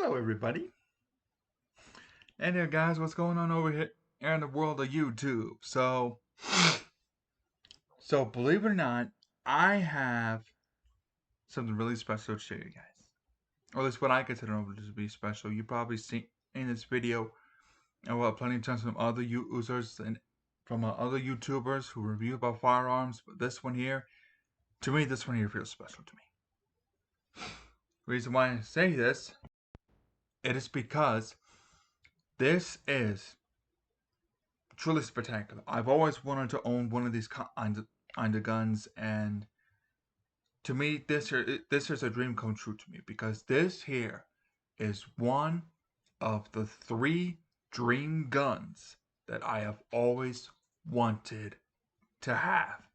Hello, everybody. And there, guys, what's going on over here in the world of YouTube? So believe it or not, I have something really special to show you guys. Or at least what I consider to be special. You probably seen in this video, and well, plenty of times from other users and from other YouTubers who review about firearms. But this one here, to me, this one here feels special to me. The reason why I say this, it is because this is truly spectacular. I've always wanted to own one of these kinds of guns, and to me, this is a dream come true to me because this here is one of the 3 dream guns that I have always wanted to have,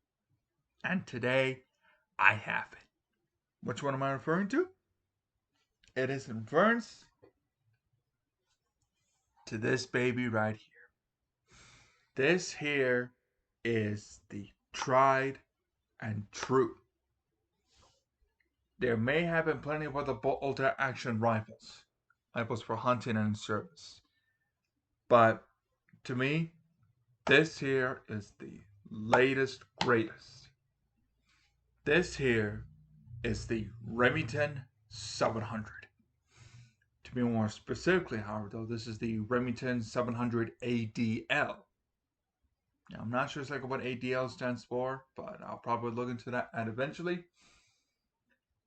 and today I have it. Which one am I referring to? It is in reference to this baby right here. This here is the tried and true. There may have been plenty of other bolt-action rifles for hunting and service, but to me, this here is the latest, greatest. This here is the Remington 700. To be more specifically, however, though, this is the Remington 700 ADL. Now, I'm not sure exactly what ADL stands for, but I'll probably look into that eventually.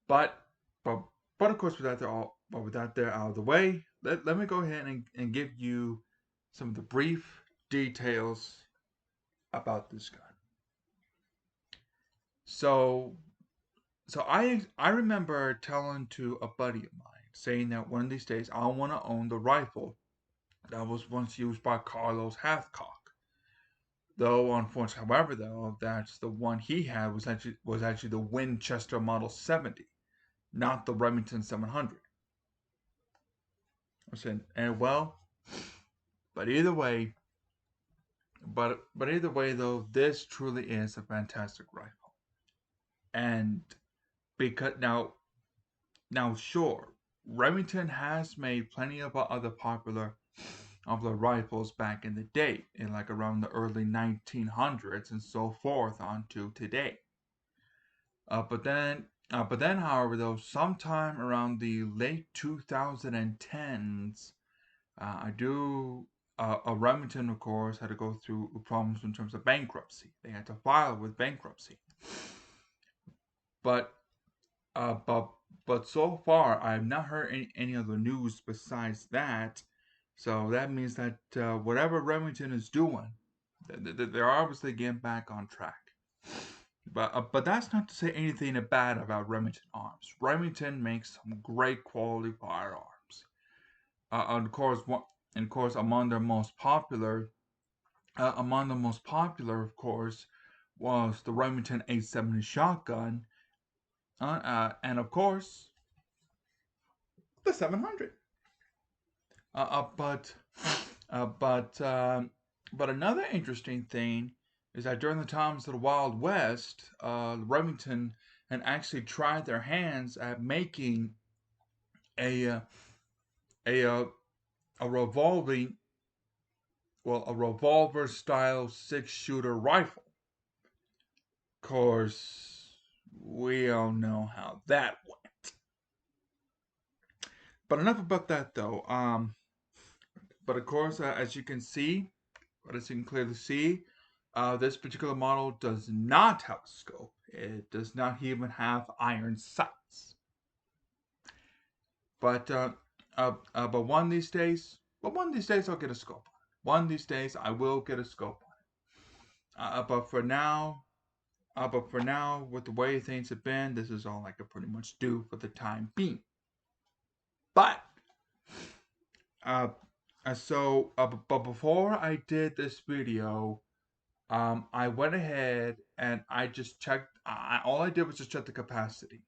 But of course, with that out of the way, let me go ahead and give you some of the brief details about this gun. So I remember telling to a buddy of mine, saying that one of these days I want to own the rifle that was once used by Carlos Hathcock. Though unfortunately, however, though, that's the one he had was actually the Winchester Model 70, not the Remington 700. I said, and well, but either way, though, this truly is a fantastic rifle. And because now sure, Remington has made plenty of other popular rifles back in the day, in like around the early 1900s and so forth on to today. But then, however, though, sometime around the late 2010s, a Remington, of course, had to go through problems in terms of bankruptcy. They had to file with bankruptcy. But so far, I have not heard any other news besides that. So that means that whatever Remington is doing, they're obviously getting back on track. But that's not to say anything bad about Remington arms. Remington makes some great quality firearms. Of course, among the most popular, of course, was the Remington 870 shotgun, and of course, the 700. But another interesting thing is that during the times of the Wild West, Remington had actually tried their hands at making a revolver style 6-shooter rifle. Of course, we all know how that went. But enough about that, though. But of course, as you can clearly see, this particular model does not have a scope. It does not even have iron sights. But one of these days, I'll get a scope on it. One of these days, I will get a scope on it. But for now, with the way things have been, this is all I could pretty much do for the time being. But but before I did this video, I went ahead and I just checked. All I did was just check the capacity.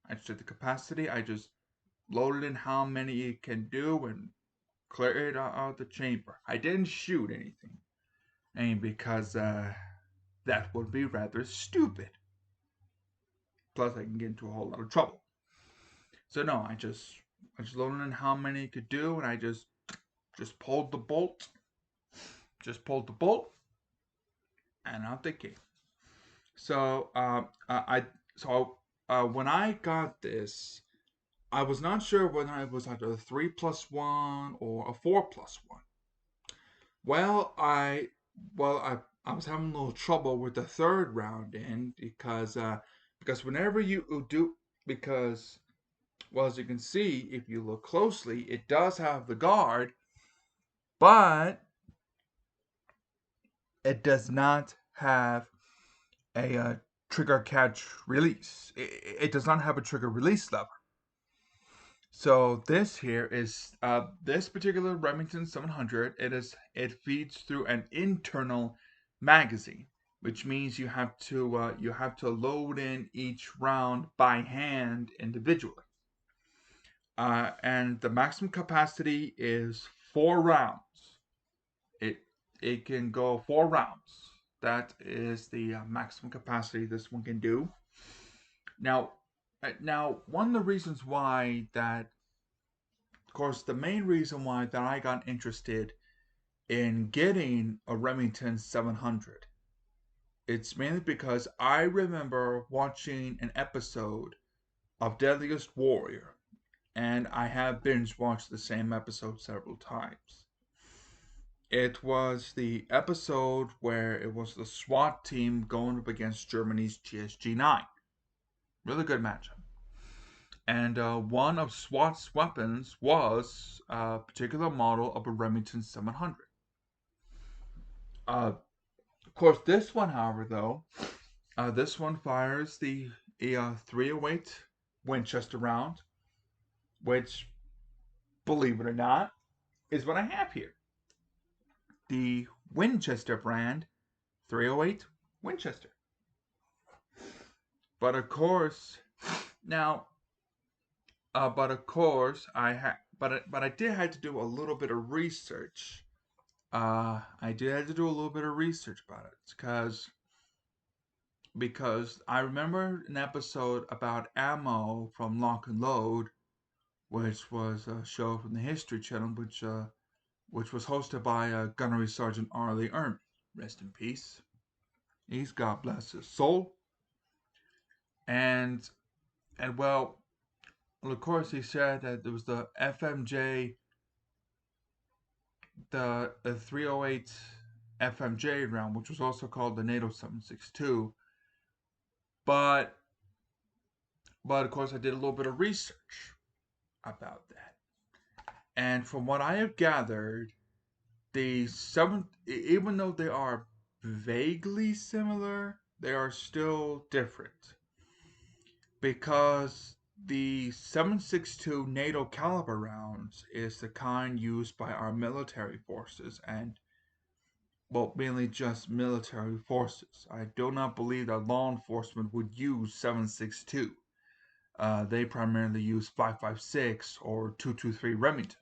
I checked the capacity. I just loaded in how many it can do and cleared it out the chamber. I didn't shoot anything, and because that would be rather stupid. Plus, I can get into a whole lot of trouble. So no, I just I just loaded in how many it could do, and I just pulled the bolt, and out they came. So when I got this, I was not sure whether it was either a 3+1 or a 4+1. Well, I was having a little trouble with the third round in because whenever you do because well, as you can see, if you look closely, it does have the guard, but it does not have a trigger catch release. It does not have a trigger release lever. So this here is this particular Remington 700. It feeds through an internal magazine, which means you have to load in each round by hand individually. And the maximum capacity is 4 rounds. It it can go 4 rounds. That is the maximum capacity this one can do. Now, one of the reasons why that, of course, the main reason why that I got interested in getting a Remington 700, it's mainly because I remember watching an episode of Deadliest Warrior, and I have binge watched the same episode several times. It was the episode where it was the SWAT team going up against Germany's GSG-9. Really good matchup. And one of SWAT's weapons was a particular model of a Remington 700. Of course, this one, however, though, this one fires the 308 Winchester round, which, believe it or not, is what I have here. The Winchester brand 308 Winchester. But of course, now, but of course, I did have to do a little bit of research. I did have to do a little bit of research about it because I remember an episode about ammo from Lock and Load, which was a show from the History Channel, which was hosted by Gunnery Sergeant Arlie Erman. Rest in peace. He's God bless his soul. And well, of course, he said that there was the FMJ, the 308 FMJ round, which was also called the NATO 762. But of course, I did a little bit of research about that, and from what I have gathered, even though they are vaguely similar, they are still different because the 762 NATO caliber rounds is the kind used by our military forces and, well, mainly just military forces. I do not believe that law enforcement would use 762. They primarily use 5.56 or 223 Remington.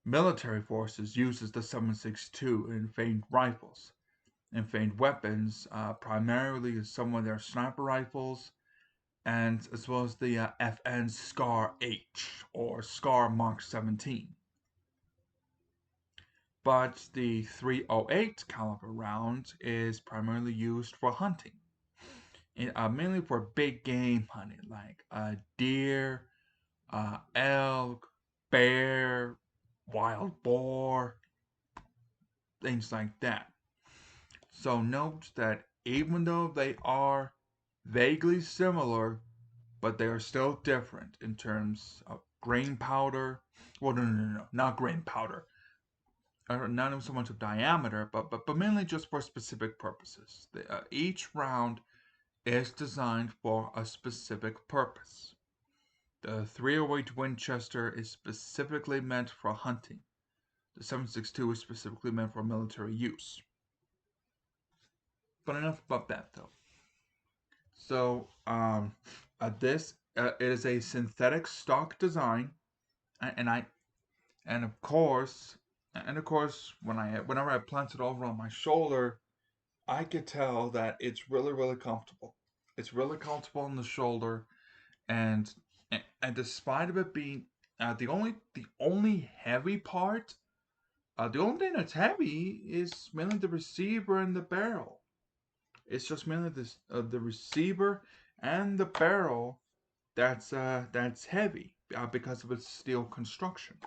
Military forces uses the 762 in feigned rifles and feigned weapons, primarily some of their sniper rifles, and as well as the FN SCAR H or SCAR Mark 17. But the 308 caliber round is primarily used for hunting, mainly for big game hunting like deer, elk, bear, wild boar, things like that. So note that even though they are vaguely similar, but they are still different in terms of grain powder. Well, no, not grain powder. Not even so much of diameter, but mainly just for specific purposes. Each round is designed for a specific purpose. The 308 Winchester is specifically meant for hunting. The 762 is specifically meant for military use. But enough about that, though. So, this it is a synthetic stock design, and I and of course whenever I plant it over on my shoulder, I could tell that it's really comfortable. It's really comfortable on the shoulder, and And despite of it being the only heavy part, the only thing that's heavy is mainly the receiver and the barrel. It's just mainly the receiver and the barrel that's heavy because of its steel construction.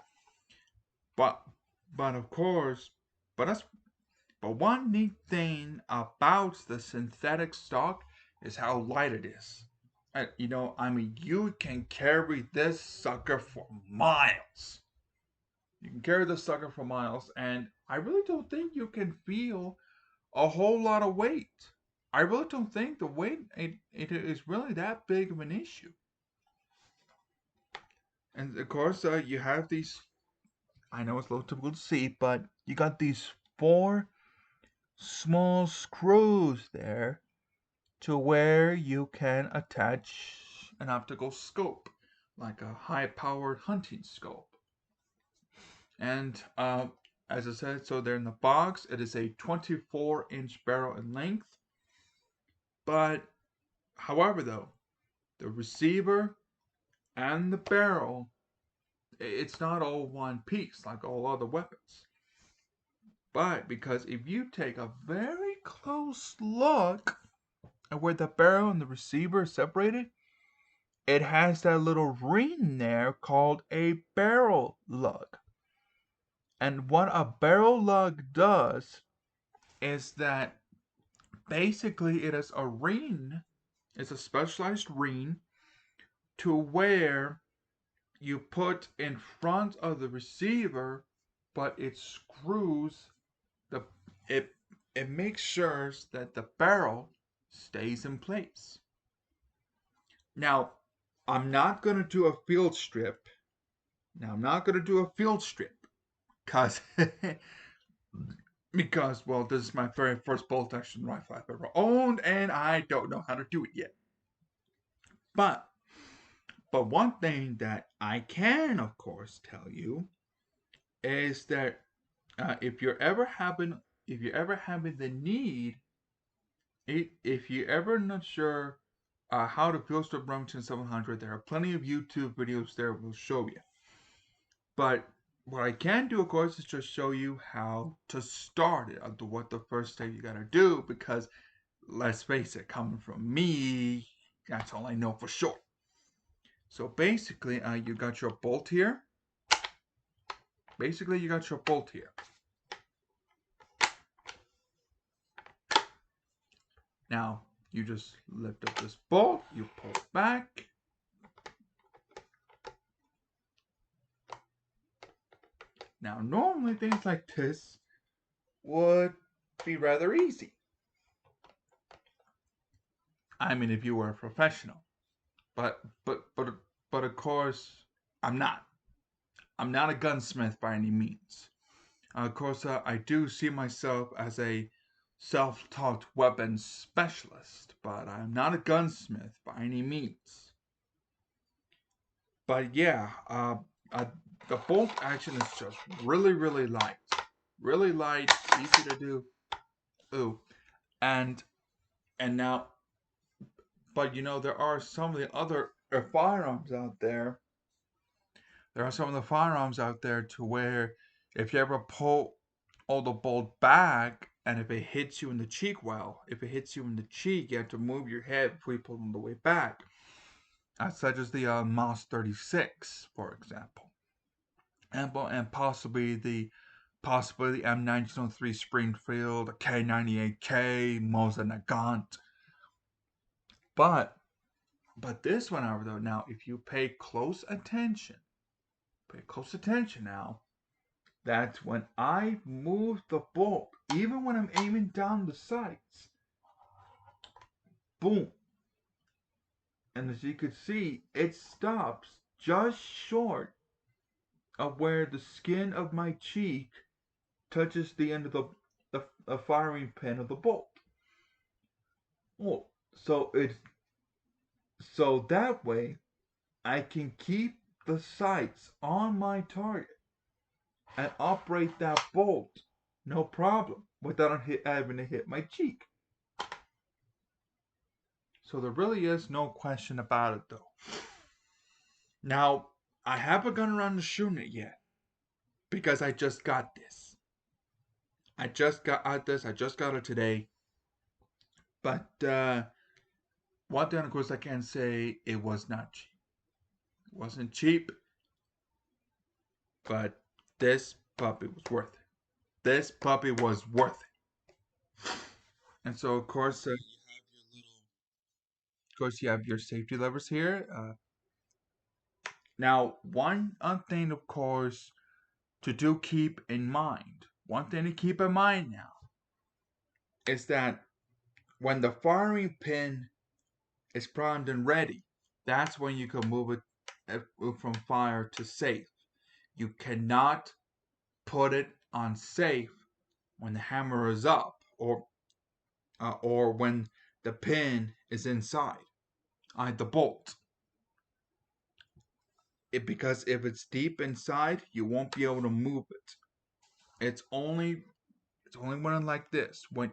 But but of course, but that's but one neat thing about the synthetic stock is how light it is. I mean, you can carry this sucker for miles. You can carry this sucker for miles, and I really don't think you can feel a whole lot of weight. I really don't think the weight it is really that big of an issue. And of course, you have these. I know it's a little difficult to see, but you got these four small screws there to where you can attach an optical scope, like a high-powered hunting scope. And as I said, so they're in the box. It is a 24-inch barrel in length. But however, though, the receiver and the barrel, it's not all one piece like all other weapons. But because if you take a very close look at where the barrel and the receiver are separated, it has that little ring there called a barrel lug. And what a barrel lug does is that basically it is a ring, it's a specialized ring to where you put in front of the receiver, but it screws the it it makes sure that the barrel stays in place. Now, I'm not gonna do a field strip. Now I'm not gonna do a field strip because because well, this is my very first bolt action rifle I've ever owned, and I don't know how to do it yet. But one thing that I can, of course, tell you is that if you're ever having the need, if you're ever not sure how to build a Remington 700, there are plenty of YouTube videos there will show you. But what I can do, of course, is just show you how to start it, what the first step you gotta do, because let's face it, coming from me, that's all I know for sure. So basically, you got your bolt here. Basically, you got your bolt here. Now, you just lift up this bolt, you pull it back. Now, normally things like this would be rather easy. I mean, if you were a professional. But of course, I'm not. I'm not a gunsmith by any means. Of course, I do see myself as a self-taught weapons specialist, but I'm not a gunsmith by any means. But yeah, the bolt action is just really light. Really light, easy to do. Ooh. And now, but there are some of the other firearms out there. There are some of the firearms out there to where if you ever pull all the bolt back and if it hits you in the cheek, if it hits you in the cheek, you have to move your head before you pull them the way back. Such as the Moss 36, for example. And possibly the M1903 Springfield, the K98K, Mosin Nagant. But this one, however, though, now if you pay close attention now, that's when I move the bolt, even when I'm aiming down the sights. Boom. And as you can see, it stops just short of where the skin of my cheek touches the end of the firing pin of the bolt. Oh, so that way I can keep the sights on my target and operate that bolt no problem without having to hit my cheek. So there really is no question about it, though. Now, I haven't gone around to shooting it yet because I just got this. I just got this. I just got it today. But one thing, of course, I can say it was not cheap. It wasn't cheap, but this puppy was worth it. This puppy was worth it. And so, of course, you have your safety levers here. Now, one thing, of course, to do keep in mind. One thing to keep in mind now is that when the firing pin is primed and ready, that's when you can move it from fire to safe. You cannot put it on safe when the hammer is up or when the pin is inside the bolt. Because if it's deep inside, you won't be able to move it. It's only when like this. When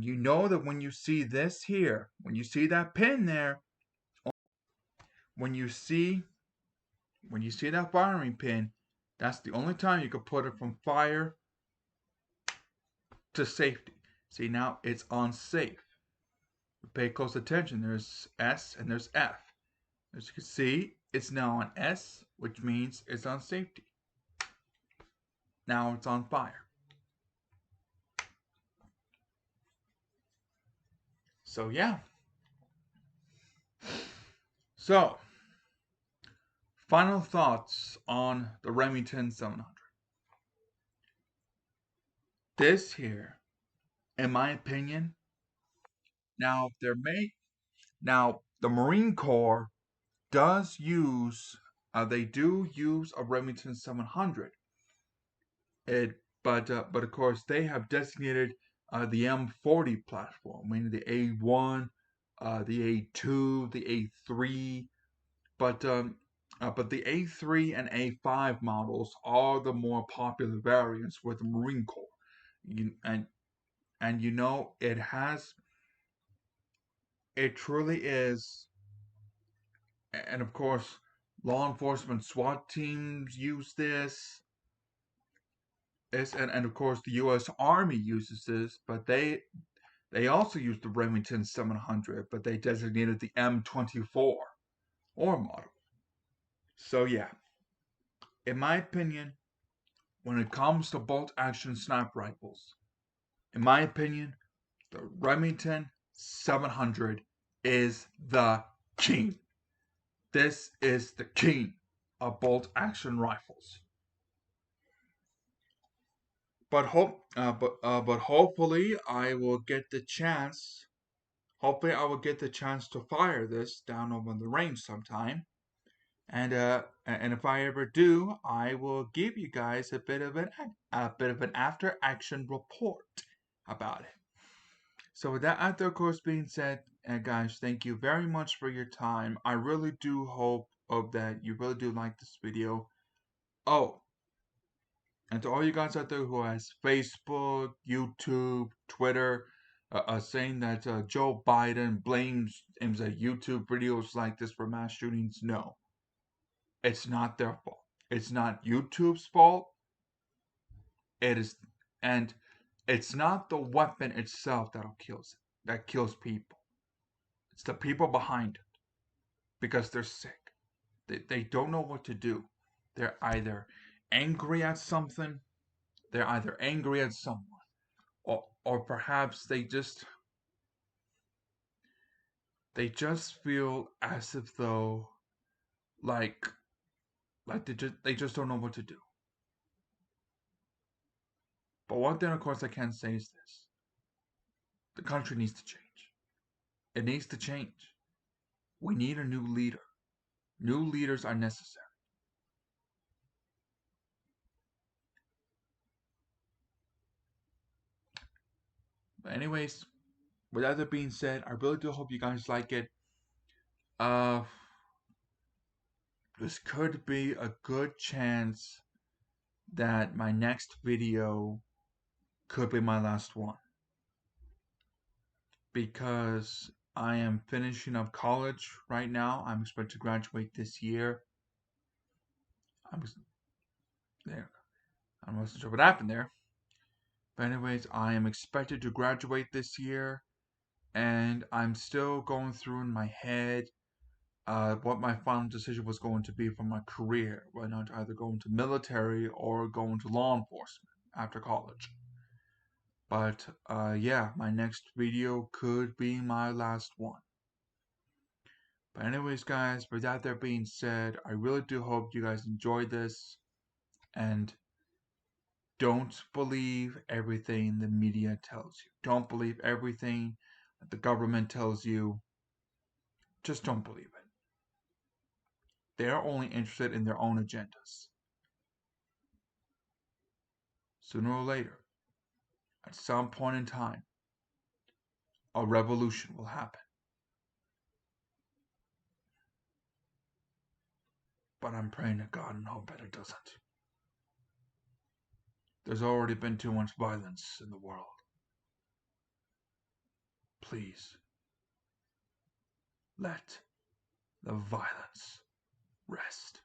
you know that when you see this here, when you see that pin there, when you see that firing pin, that's the only time you can put it from fire to safety. See, now it's on safe. Pay close attention. There's S and there's F. As you can see, it's now on S, which means it's on safety. Now it's on fire. So yeah. So, final thoughts on the Remington 700. This here, in my opinion, now the Marine Corps does use they do use a Remington 700. But of course they have designated the M40 platform, meaning the A1, the A2, the A3. But the A3 and A5 models are the more popular variants with the Marine Corps. You, and you know it truly is. And of course, law enforcement SWAT teams use this. And of course, the U.S. Army uses this, but they also use the Remington 700, but they designated the M24 or model. So yeah, in my opinion, when it comes to bolt action sniper rifles, in my opinion, the Remington 700 is the king. This is the king of bolt action rifles. But hopefully I will get the chance. Hopefully I will get the chance to fire this down over the range sometime. And if I ever do, I will give you guys a bit of an after action report about it. So with that after of course being said, guys, thank you very much for your time. I really do hope that you really do like this video. Oh, and to all you guys out there who has Facebook, YouTube, Twitter, saying that Joe Biden blames YouTube videos like this for mass shootings, no, it's not their fault. It's not YouTube's fault. It is, and it's not the weapon itself that kills people. It's the people behind it because they're sick. They don't know what to do. They're either angry at something, they're either angry at someone, or perhaps they just feel as if though like they just don't know what to do. But one thing of course I can say is this. The country needs to change. It needs to change. We need a new leader. New leaders are necessary. But anyways, with that being said, I really do hope you guys like it. Uh this could be a good chance that my next video could be my last one. Because I am finishing up college right now. I'm expected to graduate this year. I'm there. I wasn't sure what happened there. But anyways, I am expected to graduate this year, and I'm still going through in my head what my final decision was going to be for my career, whether or not to either go into military or go into law enforcement after college. But yeah, my next video could be my last one. But anyways, guys, with that there being said, I really do hope you guys enjoyed this, and don't believe everything the media tells you. Don't believe everything that the government tells you. Just don't believe it. They're only interested in their own agendas. Sooner or later, at some point in time, a revolution will happen. But I'm praying to God and hope that it doesn't. There's already been too much violence in the world. Please, let the violence rest.